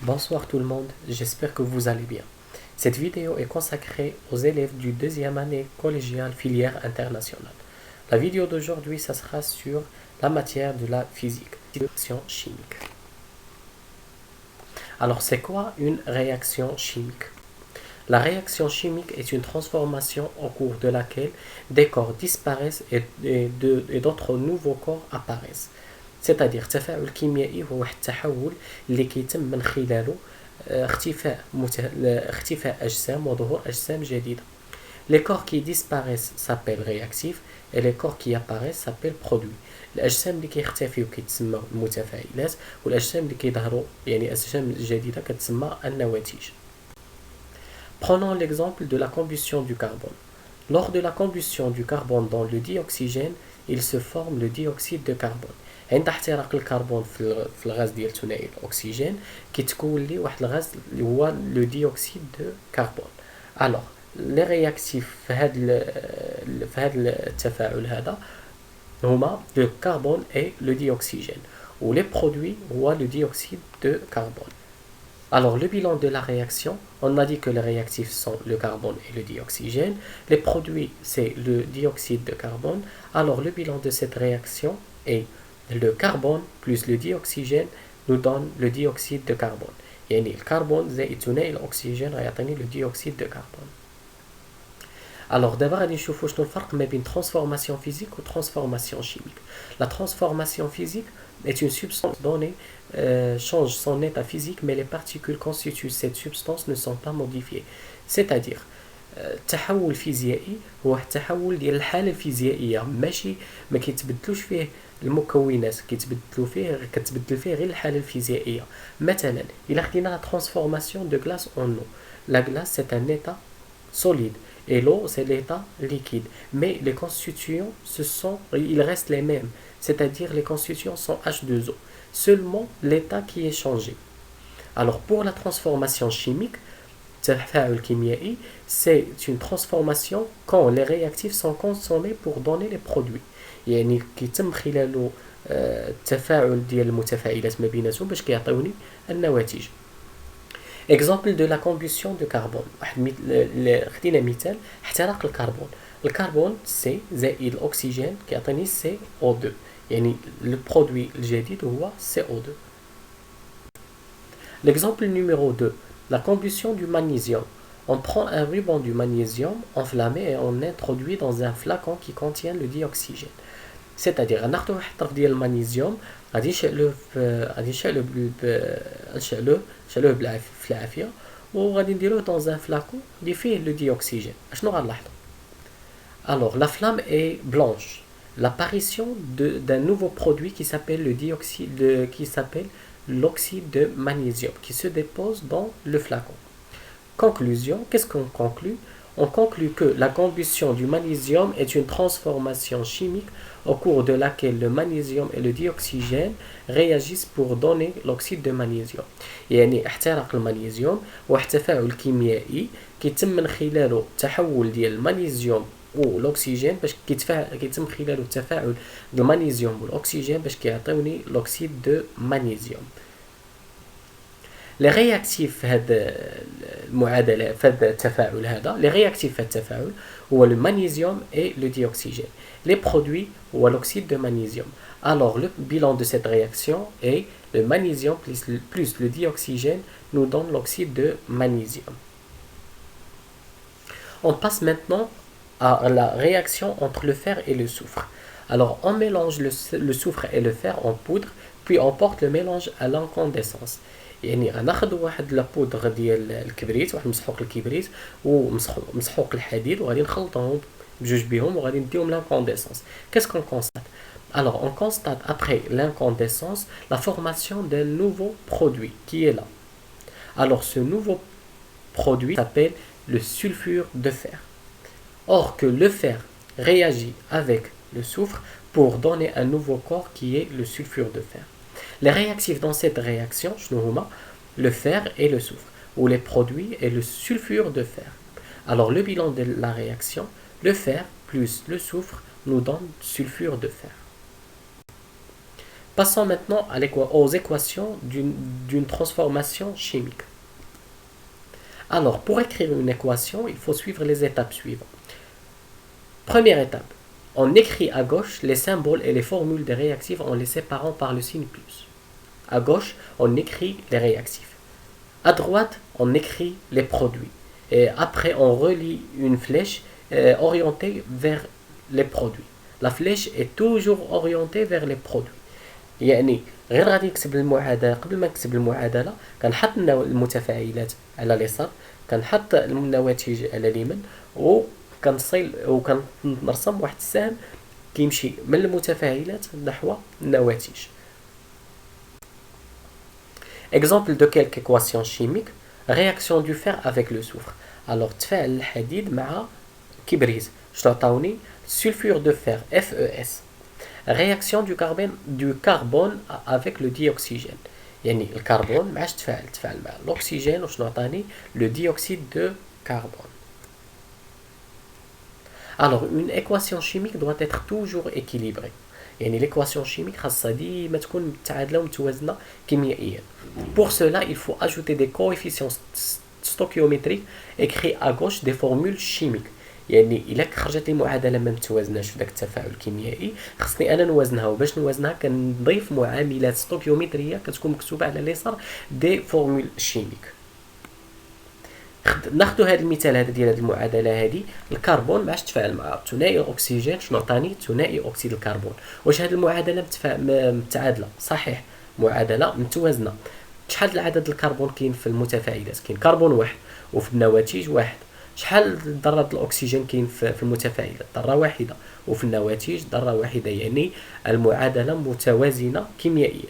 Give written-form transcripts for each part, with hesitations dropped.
Bonsoir tout le monde, j'espère que vous allez bien. Cette vidéo est consacrée aux élèves du deuxième année collégiale filière internationale. La vidéo d'aujourd'hui, ça sera sur la matière de la physique, réaction chimique. Alors, c'est quoi une réaction chimique? La réaction chimique est une transformation au cours de laquelle des corps disparaissent et d'autres nouveaux corps apparaissent. C'est-à-dire التفاعل الكيميائي هو واحد التحول اللي كيتم من خلاله اختفاء أجسام وظهور أجسام جديدة. Les corps qui disparaissent s'appellent réactifs et les corps qui apparaissent s'appellent produits. الأجسام اللي كيختفيو كيتسمى المتفاعلات والأجسام اللي كيظهروا يعني أجسام جديدة كتسمى النواتج. Prenons l'exemple de la combustion du carbone. Lors de la combustion du carbone dans le dioxygène, il se forme le dioxyde de carbone. عند احتراق الكربون في الغاز ديال ثنائي الاكسجين كيتكون لي واحد الغاز اللي هو لو ديوكسيد دو كربون. الوغ لي رياكتيف في هذا التفاعل هذا هما لو كربون اي لو ديوكسيجين و لي برودوي هو لو ديوكسيد دو كربون. Alors, le bilan de la réaction, on a dit que les réactifs sont le carbone et le dioxygène. Les produits, c'est le dioxyde de carbone. Alors, le bilan de cette réaction est le carbone plus le dioxygène nous donne le dioxyde de carbone. يعني الكربون زائد ثنائي الأكسجين غيعطيني le dioxyde de carbone. Alors, d'abord, غادي نشوفوا شنو الفرق ما بين transformation physique ou transformation chimique. La transformation physique est une substance donnée change son état physique, mais les particules constituent cette substance ne sont pas modifiées. C'est-à-dire, التحول الفيزيائي هو التحول ديال الحالة الفيزيائية ماشي ما كيتبدلوش فيه المكونات كتبدل فيه غير الحالة الفيزيائية. مثلا إلا خدينا la transformation de glace en eau. La glace c'est un état solide et l'eau c'est l'état liquide, mais les constituants ils restent les mêmes, c'est-à-dire les constituants sont H2O, seulement l'état qui est changé. Alors pour la transformation chimique, التفاعل الكيميائي c'est une transformation quand les réactifs sont consommés pour donner les produits. يعني كيتم خلاله التفاعل ديال المتفاعلات ما بيناتهم باش كيعطيوني النواتج. Exemple de la combustion de carbone. خدينا مثال احتراق الكربون. الكربون سي زائد الأكسجين كيعطيني CO2. يعني البرودوي الجديد هو CO2. L'exemple numéro 2. La combustion du magnésium. On prend un ruban du magnésium enflammé et on introduit dans un flacon qui contient le dioxygène. C'est-à-dire غناخدو واحد الطرف ديال المغنيسيوم غادي نشعلوه في العافيه وغادي نديروه dans un flacon اللي فيه le dioxygène. اشنو غنلاحظوا؟ Alors la flamme est blanche. L'apparition d'un nouveau produit qui s'appelle l'oxyde de magnésium qui se dépose dans le flacon. Conclusion, qu'est-ce qu'on conclut? On conclut que la combustion du magnésium est une transformation chimique au cours de laquelle le magnésium et le dioxygène réagissent pour donner l'oxyde de magnésium. يعني احتراق المغنيسيوم واحد التفاعل كيميائي كيتم من خلاله التحول ديال المغنيسيوم والاكسجين باش كيتم خلاله التفاعل ديال المغنيسيوم والاكسجين باش كيعطيوني l'oxyde de magnésium. Les réactifs في هذا المعادله في هذا التفاعل هذا les réactifs في التفاعل هو le magnésium et le dioxygène. Les produits هو l'oxyde de magnésium. Alors le bilan de cette réaction est le magnésium plus le dioxygène nous donne l'oxyde de magnésium. On passe maintenant à la réaction entre le fer et le soufre. Alors on mélange le soufre et le fer en poudre puis on porte le mélange à l'incandescence. يعني غناخذ واحد لا بودغ ديال الكبريت واحد مسحوق الكبريت ومسحوق الحديد وغادي نخلطهم بجوج بهم وغادي نديهم l'incandescence. Qu'est-ce qu'on constate? Alors on constate après l'incandescence la formation d'un nouveau produit qui est là. Alors ce nouveau produit s'appelle le sulfure de fer. Or que le fer réagit avec le soufre pour donner un nouveau corps qui est le sulfure de fer. Les réactifs dans cette réaction, le fer et le soufre, ou les produits et le sulfure de fer. Alors le bilan de la réaction, le fer plus le soufre nous donne sulfure de fer. Passons maintenant aux équations d'une transformation chimique. Alors, pour écrire une équation, il faut suivre les étapes suivantes. Première étape, on écrit à gauche les symboles et les formules des réactifs en les séparant par le signe plus. À gauche, on écrit les réactifs. À droite, on écrit les produits. Et après, on relie une flèche orientée vers les produits. La flèche est toujours orientée vers les produits. يعني غير غادي نكتب المعادلة قبل ما نكتب المعادلة كنحط المتفاعلات على اليسار كنحط النواتج على اليمين وكنصل وكنرسم واحد السهم كيمشي من المتفاعلات نحو النواتج. Exemple de quelques équations chimiques. Réaction du fer avec le soufre. Alors تفاعل الحديد مع كبريت. شنو عطاوني sulfure de fer FeS. Réaction du carbone avec le dioxygène. يعني الكربون معاش تفاعل مع الأكسجين وشنو عطاني le dioxyde de carbone. Alors une équation chimique doit être toujours équilibrée. يعني l'équation chimique خاصها ديما تكون متعادلة ومتوازنة كيميائيا. Pour cela, il faut ajouter des coefficients stoichiométriques écrits à gauche des formules chimiques. يعني الا خرجت لي معادله ما متوازناش في داك التفاعل الكيميائي خصني انا نوازنها وباش نوازنها كنضيف معاملات ستوكيومتريه كتكون مكتوبه على اليسار دي فورمول شيميك. ناخذ هذا المثال هذا ديال هذه المعادله هذه الكربون معاش تفاعل مع ثنائي الاكسجين شنو عطاني ثنائي اكسيد الكربون. واش هذه المعادله متعادله؟ صحيح معادله متوازنه. شحال العدد الكربون كاين في المتفاعلات؟ كاين كربون واحد وفي النواتج واحد. شحال ذرات الاكسجين كاين في المتفاعلات؟ ذره واحده وفي النواتج ذره واحده. يعني المعادله متوازنه كيميائيا.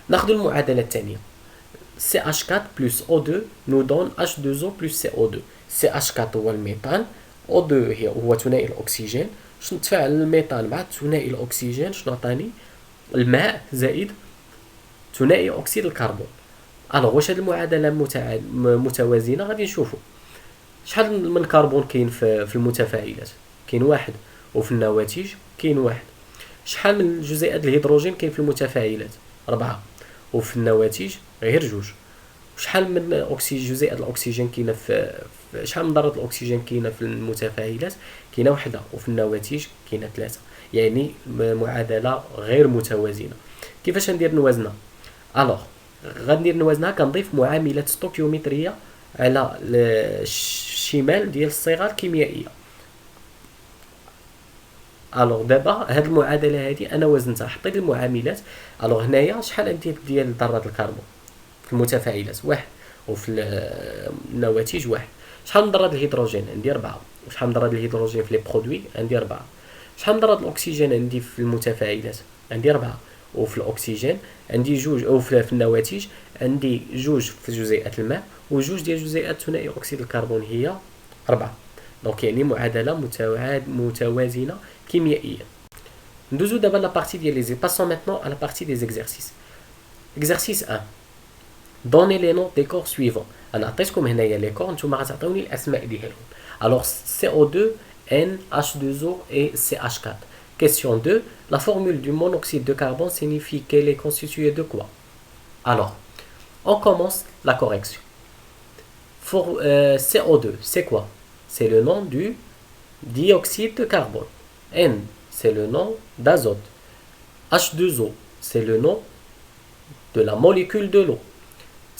ناخذ المعادله الثانيه CH4 plus O2 nous donne H2O plus CO2. CH4 هو الميثان O2 هو ثنائي الاكسجين. شنو تفاعل الميثان مع ثنائي الاكسجين شنو عطاني الماء زائد ثنائي اكسيد الكربون. الوغ واش هاد المعادله متوازنه؟ غادي نشوفوا شحال من كربون كاين في المتفاعلات؟ كاين واحد وفي النواتج كاين واحد. شحال من جزيئات الهيدروجين كاين في المتفاعلات؟ 4 وفي النواتج غير 2. شحال من جزيئات الاكسجين كاينه في شحال من ذره الاكسجين كاينه في المتفاعلات؟ كاينه وحده وفي النواتج كاينه 3. يعني معادله غير متوازنه. كيفاش ندير نوازنها؟ الوغ غندير نوازنها كنضيف معاملات ستوكيومتريه على الشمال ديال الصيغه الكيميائيه. الوغ دابا هاد المعادله هادي انا وزنتها حطيت المعاملات. الوغ هنايا شحال عندي ديال ذرات الكربون في المتفاعلات؟ واحد وفي النواتج واحد. شحال من ذرات الهيدروجين؟ عندي 4. وشحال من ذرات الهيدروجين في لي برودوي؟ عندي 4. شحال من ذرات الاكسجين عندي في المتفاعلات؟ عندي 4 وفي الاكسجين عندي 2 او في النواتج عندي 2 في جزيئات الماء و2 ديال جزيئات ثنائي اكسيد الكربون هي 4. دونك يعني معادله متوازنه كيميائيا. ندوزو دابا لا بارتي ديال لي زي باسون ميتنون على لا بارتي دي زيكزارسيس. اكزارسيس 1 دوني لي نون دي كور سويفون. انا عطيتكم هنايا لي كور نتوما غتعطيوني الاسماء ديالهم. الوغ CO2 N H2O et CH4. Question 2. La formule du monoxyde de carbone signifie qu'elle est constituée de quoi? Alors, on commence la correction. CO2, c'est quoi? C'est le nom du dioxyde de carbone. N, c'est le nom d'azote. H2O, c'est le nom de la molécule de l'eau.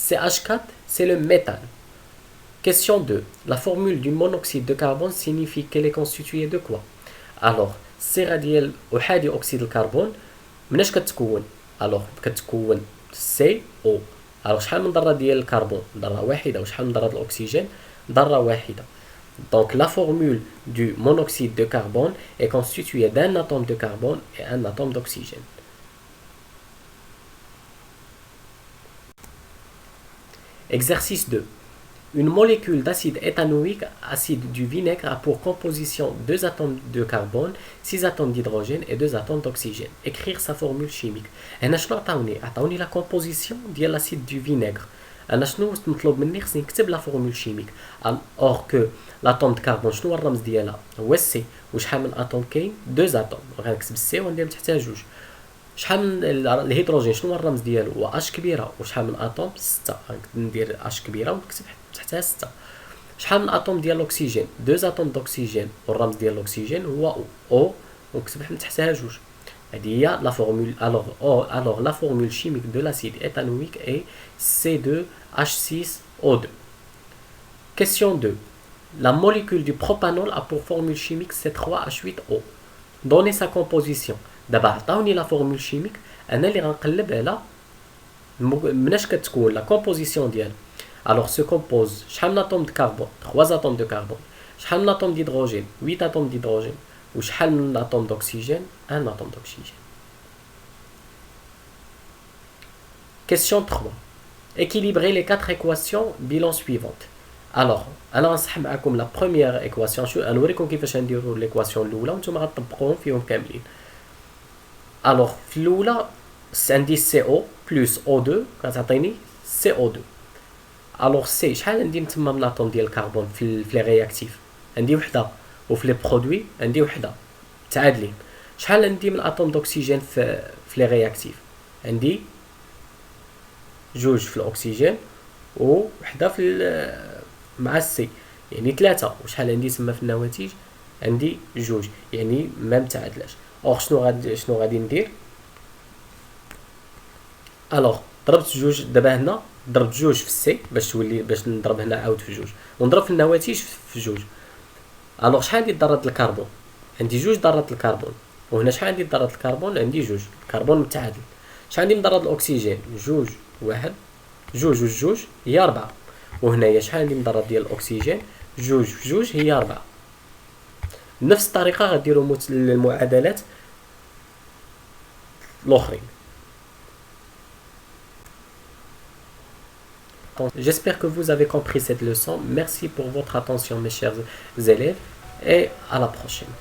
CH4, c'est le méthane. Question 2. La formule du monoxyde de carbone signifie qu'elle est constituée de quoi? Alors, الصيغه ديال احادي اكسيد الكربون مناش كتكون؟ الوغ كتكون CO. الوغ شحال من ذره ديال الكربون؟ ذره واحده. وشحال من ذره الاكسجين؟ ذره واحده. Donc la formule du monoxyde de carbone est constituée d'un atome de carbone et un atome d'oxygène. Exercice 2. Une molécule d'acide éthanoïque, acide du vinaigre, a pour composition 2 atomes de carbone, 6 atomes d'hydrogène et 2 atomes d'oxygène. Écrire sa formule chimique. هنا شنو عطاوني؟ عطاوني لا كومبوزيسيون ديال لاسيد دو فينيغر. انا شنو مطلوب مني؟ خصني نكتب لا فورمول شيميك. اور كو لاتوم د كربون شنو هو الرمز ديالها؟ هو السي. وشحال من اتوم كاين؟ 2 اتوم. غنكتب السي وندير تحتها 2. شحال من الهيدروجين شنو هو الرمز ديالو هو اش كبيره، وشحال من اتوم 6. ندير اش كبيره ونكتب تحتها 6. شحال من اتوم ديال الاكسجين 2 اتوم دوكسيجين، والرمز ديال الاكسجين هو او ونكتب من تحتها 2. هذه هي لا فورمول. alors la formule chimique de l'acide éthanoïque est C2H6O2. Question 2. La molécule du propanol a pour formule chimique C3H8O. Donnez sa composition. دابا عطاوني لا فورمول شيميك، انا اللي غنقلب على مناش كتكون لا كومبوزيسيون ديالها. الوغ سو كومبوز شحال من اتوم دو كربون 3 اتوم دو كربون، شحال من اتوم ديدروجين 8 اتوم ديدروجين، وشحال من اتوم دوكسيجين 1 اتوم دوكسيجين. Question 3. Équilibrez les 4 équations bilan suivantes. Alors انا غنصح معكم لا بروميير ايكواسيون، شو غنوريكم كيفاش نديروا ليكواسيون الاولى وانتم غتطبقوهم فيهم كاملين. الوغ في الاولى عندي سي او بلس او 2 كتعطيني سي او 2. الوغ سي شحال عندي تما من اتوم ديال الكربون في لي رياكتيف؟ عندي وحده، وفي لي برودوي عندي وحده، متعادلين. شحال عندي من اتوم دوكسيجين في لي رياكتيف؟ عندي 2 في الاكسجين ووحده في مع السي، يعني 3. وشحال عندي تما في النواتج؟ عندي 2، يعني ما متعادلاش. اوغ شنو غادي ندير؟ الوغ ضربت 2 دابا هنا، ضربت 2 في السي باش نضرب هنا عاود في 2 ونضرب في النواتج في 2. الوغ شحال عندي ذرات الكربون؟ عندي 2 ذرات الكربون، وهنا شحال عندي ذرات الكربون؟ عندي 2. الكربون متعادل. شحال عندي من ذرات الاكسجين؟ 2 1 2 2 هي 4. وهنايا شحال عندي من ذرات ديال الاكسجين؟ 2 في 2 هي 4. بنفس الطريقه غديروا المعادلات الاخرين. J'espère que vous avez compris cette leçon. Merci pour votre attention mes chers élèves et à la prochaine.